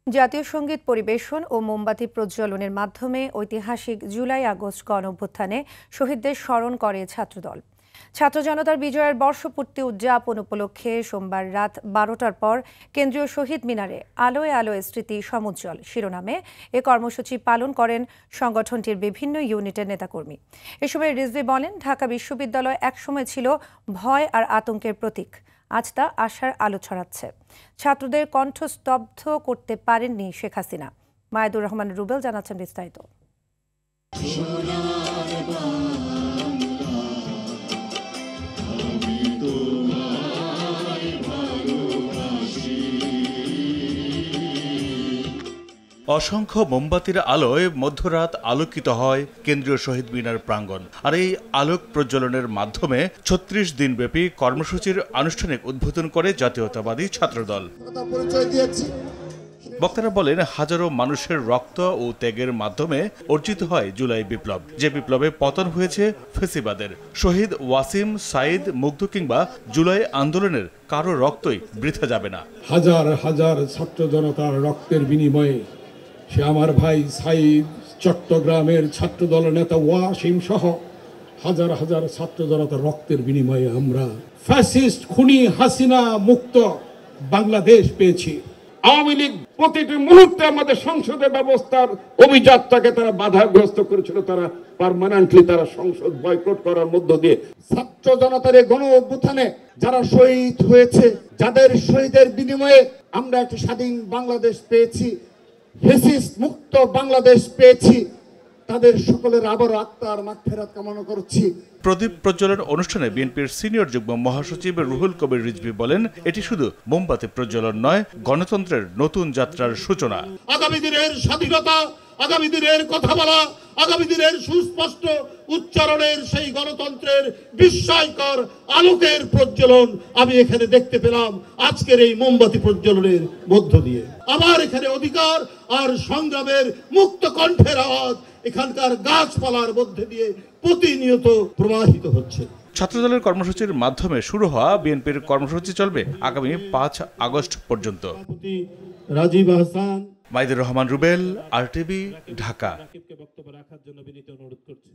জাতীয় সঙ্গীত পরিবেশন ও মোমবাতি প্রজ্বলনের মাধ্যমে ঐতিহাসিক জুলাই আগস্ট গণঅভ্যুত্থানে শহীদদের স্মরণ করে ছাত্রদল। ছাত্র জনতার বিজয়ের বর্ষপূর্তি উদযাপন উপলক্ষে সোমবার রাত 12টার পর কেন্দ্রীয় শহীদ মিনারে আলোয় আলোয় স্মৃতি সমুজ্জ্বল শিরোনামে এ কর্মসূচি পালন করেন সংগঠনটির বিভিন্ন ইউনিটের নেতাকর্মী। এ সময় রিজভী বলেন, ঢাকা বিশ্ববিদ্যালয় একসময় ছিল ভয় আর আতঙ্কের প্রতীক, আজ তা আশার আলো ছড়াচ্ছে। ছাত্রদের কণ্ঠ স্তব্ধ করতে পারেননি শেখ হাসিনা। মায়েদুর রহমান রুবেল জানাচ্ছেন বিস্তারিত। অসংখ্য মোমবাতির আলোয় মধ্যরাত আলোকিত হয় কেন্দ্রীয় শহীদ মিনার প্রাঙ্গণ। আর এই আলোক প্রজ্বলনের মাধ্যমে ৩৬ দিনব্যাপী কর্মসূচির আনুষ্ঠানিক উদ্বোধন করে জাতীয়তাবাদী ছাত্রদল। বক্তারা বলেন, হাজারো মানুষের রক্ত ও ত্যাগের মাধ্যমে অর্জিত হয় জুলাই বিপ্লব, যে বিপ্লবে পতন হয়েছে ফেসিবাদের। শহীদ ওয়াসিম, সাইদ, মুগ্ধ কিংবা জুলাই আন্দোলনের কারো রক্তই বৃথা যাবে না। হাজার হাজার ছাত্র জনতার রক্তের বিনিময়ে সে আমার ভাই সাইদ, চট্টগ্রামের ছাত্রদল নেতা ওয়াসিম সহ হাজার হাজার ছাত্র জনতার রক্তের বিনিময়ে আমরা ফ্যাসিস্ট খুনি হাসিনা মুক্ত বাংলাদেশ পেয়েছি। আওয়ামী লীগ প্রতিটি মুহূর্তে আমাদের সংসদের ব্যবস্থার অভিযাত্রাকে তারা বাধাগ্রস্ত করেছিল। তারা পার্মানেন্টলি তারা সংসদ বয়কট করার মধ্য দিয়ে ছাত্র জনতার এই গণ অভ্যুত্থানে যারা শহীদ হয়েছে, যাদের শহীদের বিনিময়ে আমরা একটি স্বাধীন বাংলাদেশ পেয়েছি, ফ্যাসিস্ট মুক্ত বাংলাদেশ পেয়েছি, তাদের সকলের আবার আত্মার মাগফিরাত কামনা করছি। প্রদীপ প্রজ্বলন অনুষ্ঠানে বিএনপির সিনিয়র যুগ্ম মহাসচিব রুহুল কবির রিজভী বলেন, এটি শুধু মোমবাতি প্রজ্বলন নয়, গণতন্ত্রের নতুন যাত্রার সূচনা। আগামী দিনের স্বাধীনতা, আগামী দিনের কথা বলা, আগামী দিনের সুস্পষ্ট উচ্চারণের সেই গণতন্ত্রের বিস্ময়কর আলোকের প্রজ্বলন আমি এখানে দেখতে পেলাম আজকের এই মোমবাতি প্রজ্বলনের মধ্য দিয়ে। আবার এখানে অধিকার আর সংগ্রামের মুক্ত কণ্ঠের আওয়াজ এখানকার গাছপালার মধ্যে দিয়ে প্রতিনিয়ত প্রবাহিত হচ্ছে। ছাত্রদলের কর্মসূচির মাধ্যমে শুরু হওয়া বিএনপির কর্মসূচি চলবে আগামী ৫ আগস্ট পর্যন্ত। রাজীব হাসান, মায়েদুর রহমান রুবেল, RTV, ঢাকা। বক্তব্য রাখার জন্য বিনীত অনুরোধ করছি।